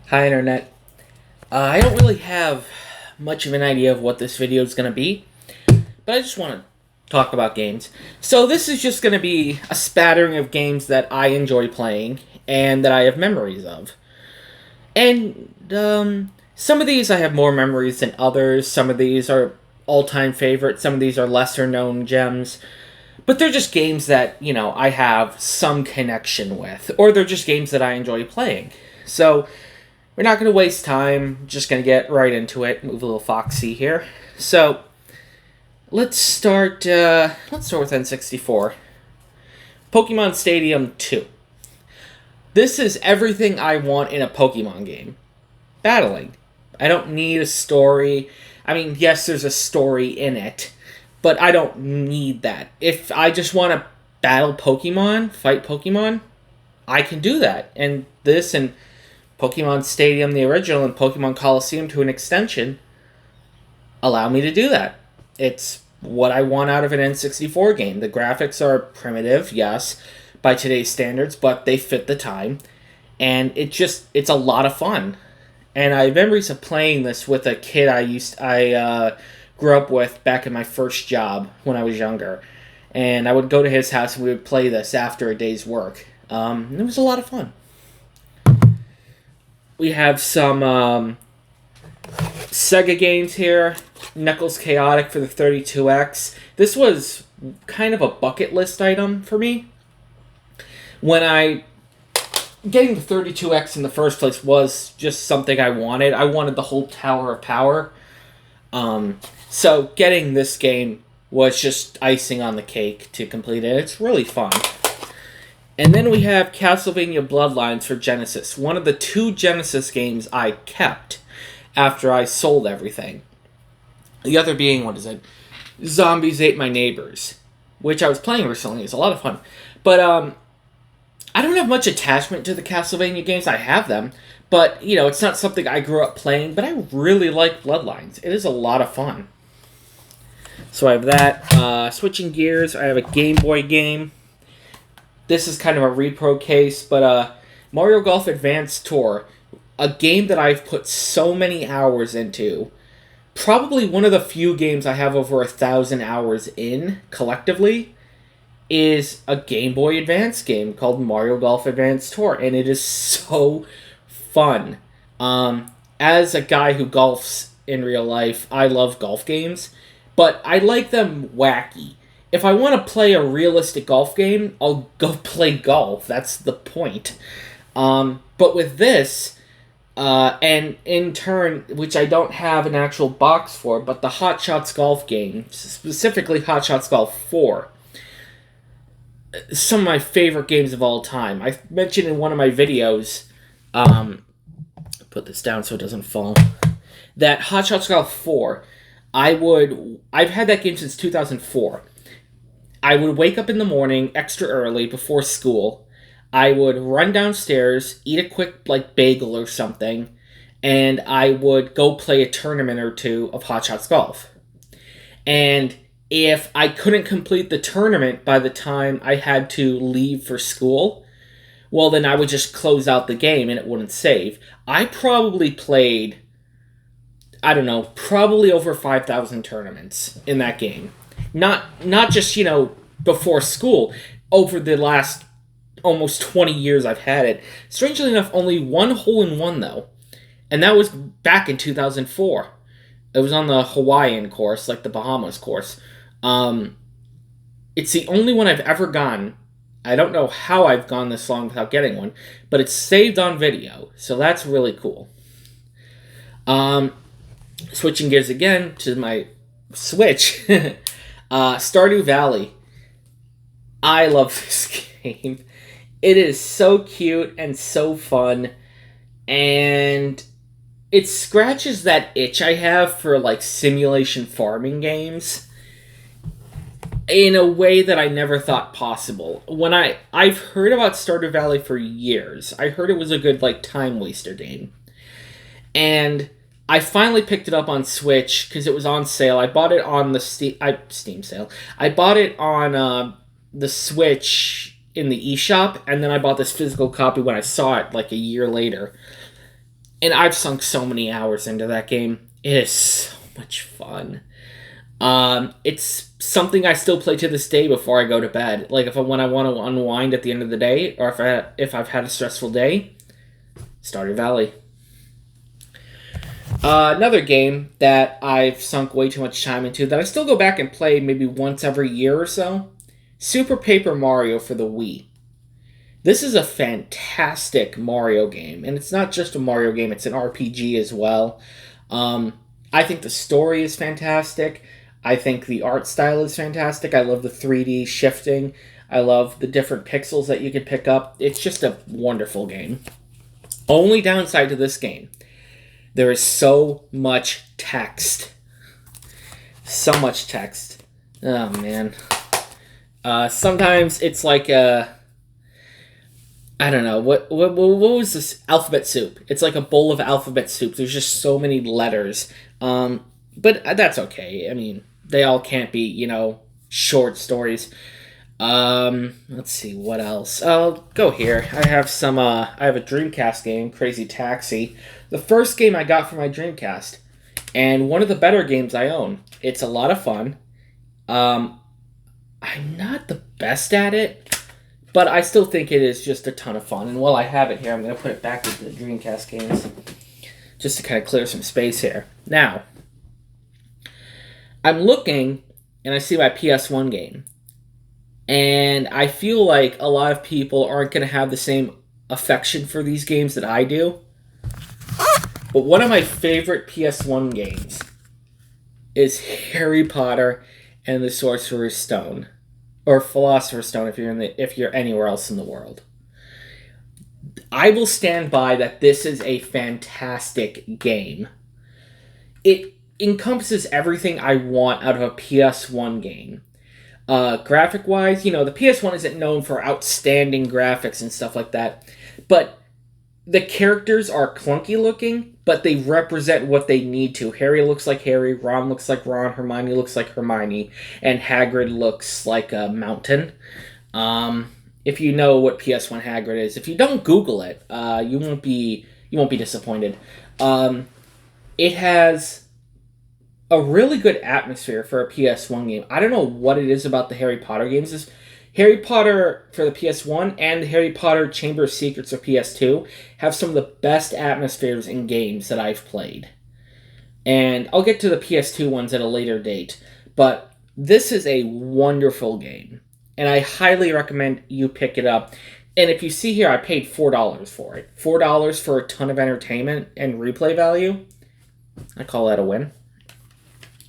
Hi, Internet. I don't really have much of an idea of what this video is going to be, but I just want to talk about games. So this is just going to be a spattering of games that I enjoy playing and that I have memories of. And some of these I have more memories than others. Some of these are all-time favorites. Some of these are lesser-known gems. But they're just games that, I have some connection with. Or they're just games that I enjoy playing. So we're not going to waste time. Just going to get right into it. Move a little foxy here. So let's start with N64. Pokemon Stadium 2. This is everything I want in a Pokemon game. Battling. I don't need a story. I mean, yes, there's a story in it, but I don't need that. If I just want to battle Pokemon, fight Pokemon, I can do that. And this and Pokemon Stadium, the original, and Pokemon Coliseum to an extension allow me to do that. It's what I want out of an N64 game. The graphics are primitive, yes, by today's standards, but they fit the time. And it's a lot of fun. And I have memories of playing this with a kid I grew up with back in my first job when I was younger. And I would go to his house and we would play this after a day's work. It was a lot of fun. We have some Sega games here. Knuckles Chaotic for the 32X. This was kind of a bucket list item for me. Getting the 32X in the first place was just something I wanted. I wanted the whole Tower of Power. So getting this game was just icing on the cake to complete it. It's really fun. And then we have Castlevania Bloodlines for Genesis. One of the two Genesis games I kept after I sold everything. The other being, Zombies Ate My Neighbors, which I was playing recently. It's a lot of fun. But I don't have much attachment to the Castlevania games. I have them, but, it's not something I grew up playing, but I really like Bloodlines. It is a lot of fun. So I have that. Switching gears, I have a Game Boy game. This is kind of a repro case, but Mario Golf Advanced Tour, a game that I've put so many hours into. Probably one of the few games I have over 1,000 hours in, collectively, is a Game Boy Advance game called Mario Golf Advance Tour, and it is so fun. As a guy who golfs in real life, I love golf games, but I like them wacky. If I want to play a realistic golf game, I'll go play golf. That's the point. But with this, and in turn, which I don't have an actual box for, but the Hotshots Golf game, specifically Hotshots Golf 4, some of my favorite games of all time. I mentioned in one of my videos, put this down so it doesn't fall, that Hotshots Golf 4, I've had that game since 2004. I would wake up in the morning extra early before school. I would run downstairs, eat a quick bagel or something, and I would go play a tournament or two of Hotshots Golf. And if I couldn't complete the tournament by the time I had to leave for school, well, then I would just close out the game and it wouldn't save. I probably played, probably over 5,000 tournaments in that game. Not just, before school. Over the last almost 20 years I've had it. Strangely enough, only one hole-in-one, though. And that was back in 2004. It was on the Hawaiian course, like the Bahamas course. It's the only one I've ever gotten. I don't know how I've gone this long without getting one, but it's saved on video, so that's really cool. Switching gears again to my Switch. Stardew Valley. I love this game. It is so cute and so fun, and it scratches that itch I have for simulation farming games in a way that I never thought possible. When I've heard about Stardew Valley for years. I heard it was a good time waster game. And I finally picked it up on Switch because it was on sale. I bought it on the Steam sale. I bought it on the Switch in the eShop, and then I bought this physical copy when I saw it a year later. And I've sunk so many hours into that game. It is so much fun. It's something I still play to this day before I go to bed. Like when I want to unwind at the end of the day, or if I've had a stressful day, Stardew Valley. Another game that I've sunk way too much time into that I still go back and play maybe once every year or so. Super Paper Mario for the Wii. This is a fantastic Mario game, and it's not just a Mario game, it's an RPG as well. I think the story is fantastic. I think the art style is fantastic. I love the 3D shifting. I love the different pixels that you can pick up. It's just a wonderful game. Only downside to this game, there is so much text. So much text. Oh, man. Sometimes it's like I don't know, what was this? Alphabet soup. It's like a bowl of alphabet soup. There's just so many letters. But that's okay. I mean, they all can't be, short stories. Let's see, what else? I'll go here. I have I have a Dreamcast game, Crazy Taxi. The first game I got for my Dreamcast. And one of the better games I own. It's a lot of fun. I'm not the best at it, but I still think it is just a ton of fun. And while I have it here, I'm going to put it back into the Dreamcast games just to kind of clear some space here. Now, I'm looking, and I see my PS1 game. And I feel like a lot of people aren't going to have the same affection for these games that I do. But one of my favorite PS1 games is Harry Potter and the Sorcerer's Stone. Or Philosopher's Stone if you're anywhere else in the world. I will stand by that this is a fantastic game. It encompasses everything I want out of a PS1 game. Graphic-wise, the PS1 isn't known for outstanding graphics and stuff like that, but the characters are clunky looking, but they represent what they need to. Harry looks like Harry, Ron looks like Ron, Hermione looks like Hermione, and Hagrid looks like a mountain. If you know what PS1 Hagrid is, if you don't Google it, you won't be disappointed. It has a really good atmosphere for a PS1 game. I don't know what it is about the Harry Potter games. Harry Potter for the PS1 and Harry Potter Chamber of Secrets for PS2 have some of the best atmospheres in games that I've played. And I'll get to the PS2 ones at a later date. But this is a wonderful game. And I highly recommend you pick it up. And if you see here, I paid $4 for it. $4 for a ton of entertainment and replay value. I call that a win.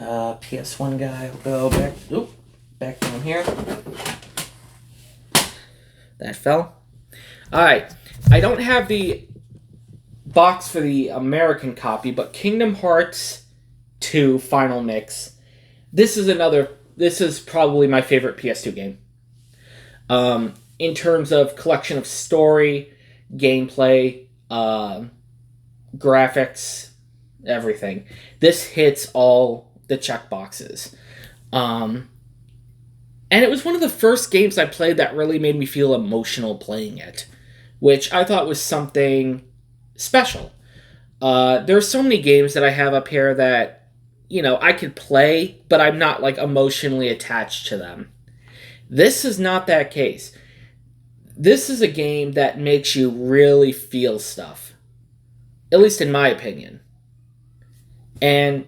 PS1 guy will go back down here. That fell. Alright, I don't have the box for the American copy, but Kingdom Hearts 2 Final Mix. This is probably my favorite PS2 game. In terms of collection of story, gameplay, graphics, everything. This hits all the check boxes. And it was one of the first games I played that really made me feel emotional playing it, which I thought was something special. There are so many games that I have up here that, I could play, but I'm not, emotionally attached to them. This is not that case. This is a game that makes you really feel stuff. At least in my opinion. And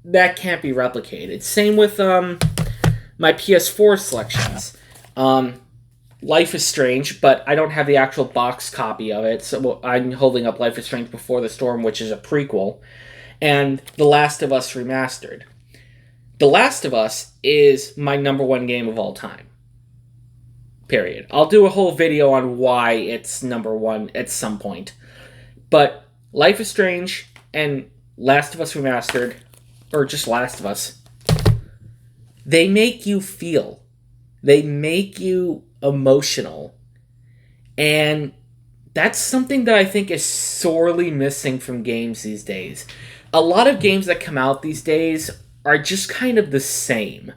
that can't be replicated. Same with, my PS4 selections. Life is Strange, but I don't have the actual box copy of it, so I'm holding up Life is Strange Before the Storm, which is a prequel, and The Last of Us Remastered. The Last of Us is my number one game of all time. Period. I'll do a whole video on why it's number one at some point. But Life is Strange and Last of Us Remastered, or just Last of Us, they make you feel. They make you emotional. And that's something that I think is sorely missing from games these days. A lot of games that come out these days are just kind of the same.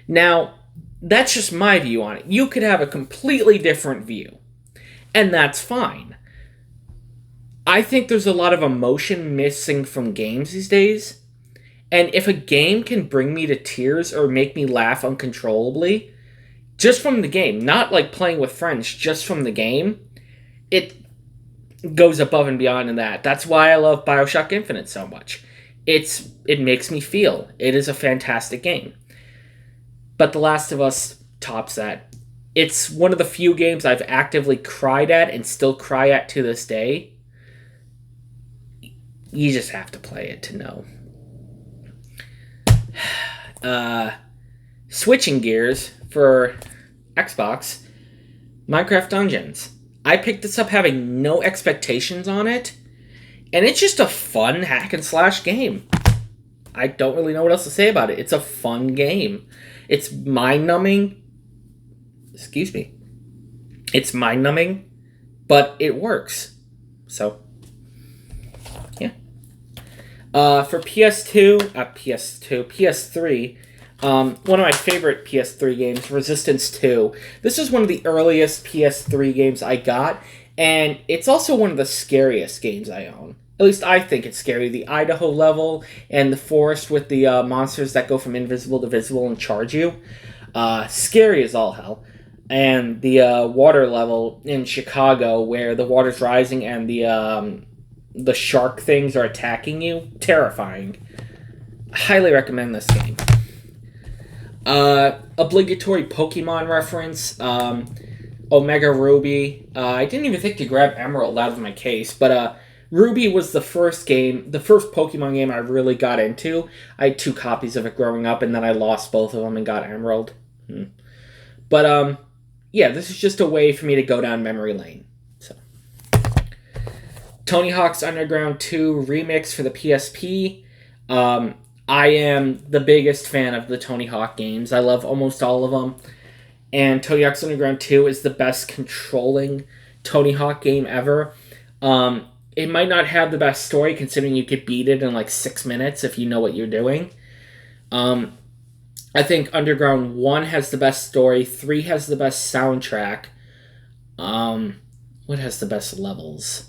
Now, that's just my view on it. You could have a completely different view. And that's fine. I think there's a lot of emotion missing from games these days. And if a game can bring me to tears or make me laugh uncontrollably, just from the game, not like playing with friends, just from the game, it goes above and beyond in that. That's why I love BioShock Infinite so much. It makes me feel. It is a fantastic game. But The Last of Us tops that. It's one of the few games I've actively cried at and still cry at to this day. You just have to play it to know. Switching gears for Xbox, Minecraft Dungeons. I picked this up having no expectations on it, and it's just a fun hack and slash game. I don't really know what else to say about it. It's a fun game. It's mind-numbing. Excuse me. It's mind-numbing, but it works. So, yeah. For PS3, one of my favorite PS3 games, Resistance 2. This is one of the earliest PS3 games I got, and it's also one of the scariest games I own. At least I think it's scary. The Idaho level and the forest with the monsters that go from invisible to visible and charge you. Scary as all hell. And the water level in Chicago where the water's rising and the shark things are attacking you. Terrifying. Highly recommend this game. Obligatory Pokemon reference. Omega Ruby. I didn't even think to grab Emerald out of my case, but Ruby was the first Pokemon game I really got into. I had 2 copies of it growing up, and then I lost both of them and got Emerald. But, yeah, this is just a way for me to go down memory lane. So, Tony Hawk's Underground 2 remix for the PSP. I am the biggest fan of the Tony Hawk games. I love almost all of them. And Tony Hawk's Underground 2 is the best controlling Tony Hawk game ever. It might not have the best story, considering you could beat it in like 6 minutes if you know what you're doing. I think Underground 1 has the best story. 3 has the best soundtrack. What has the best levels?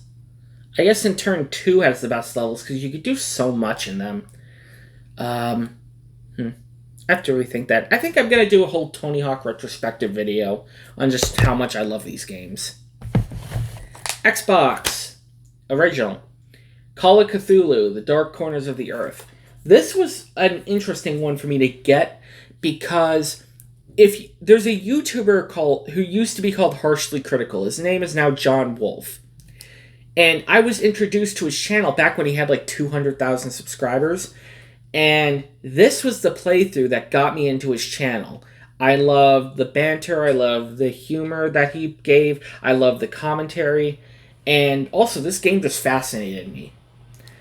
I guess in turn 2 has the best levels, because you could do so much in them. I have to rethink that. I think I'm going to do a whole Tony Hawk retrospective video on just how much I love these games. Xbox Original. Call of Cthulhu, The Dark Corners of the Earth. This was an interesting one for me to get because there's a YouTuber who used to be called Harshly Critical. His name is now John Wolfe. And I was introduced to his channel back when he had like 200,000 subscribers. And this was the playthrough that got me into his channel. I love the banter. I love the humor that he gave. I love the commentary. And also, this game just fascinated me.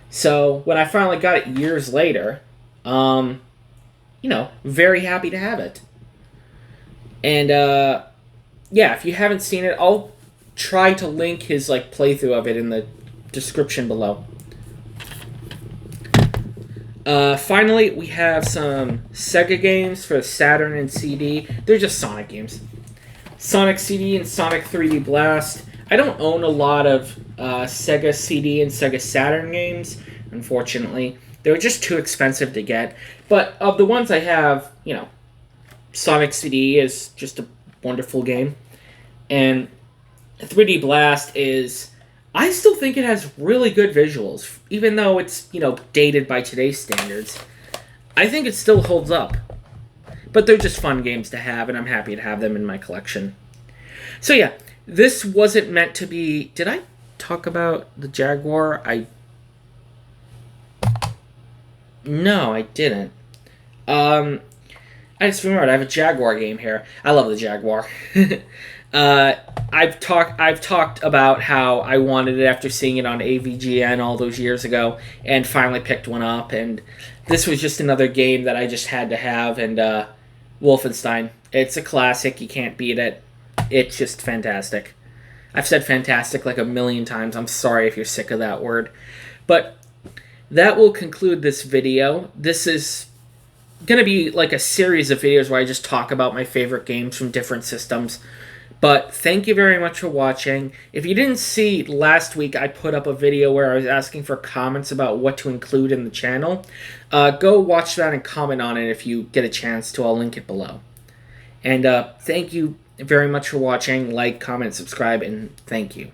So, when I finally got it years later, very happy to have it. And, yeah, if you haven't seen it, I'll try to link his, playthrough of it in the description below. Finally, we have some Sega games for Saturn and CD. They're just Sonic games. Sonic CD and Sonic 3D Blast. I don't own a lot of Sega CD and Sega Saturn games, unfortunately. They were just too expensive to get. But of the ones I have, Sonic CD is just a wonderful game. And 3D Blast is... I still think it has really good visuals, even though it's, dated by today's standards. I think it still holds up. But they're just fun games to have, and I'm happy to have them in my collection. So yeah, this wasn't meant to be... Did I talk about the Jaguar? No, I didn't. I just remembered I have a Jaguar game here. I love the Jaguar. I've talked about how I wanted it after seeing it on AVGN all those years ago, and finally picked one up. And this was just another game that I just had to have. And Wolfenstein, it's a classic. You can't beat it. It's just fantastic. I've said fantastic like a million times. I'm sorry if you're sick of that word, but that will conclude this video. This is going to be like a series of videos where I just talk about my favorite games from different systems. But thank you very much for watching. If you didn't see last week, I put up a video where I was asking for comments about what to include in the channel. Go watch that and comment on it if you get a chance to. I'll link it below. And thank you very much for watching. Like, comment, subscribe, and thank you.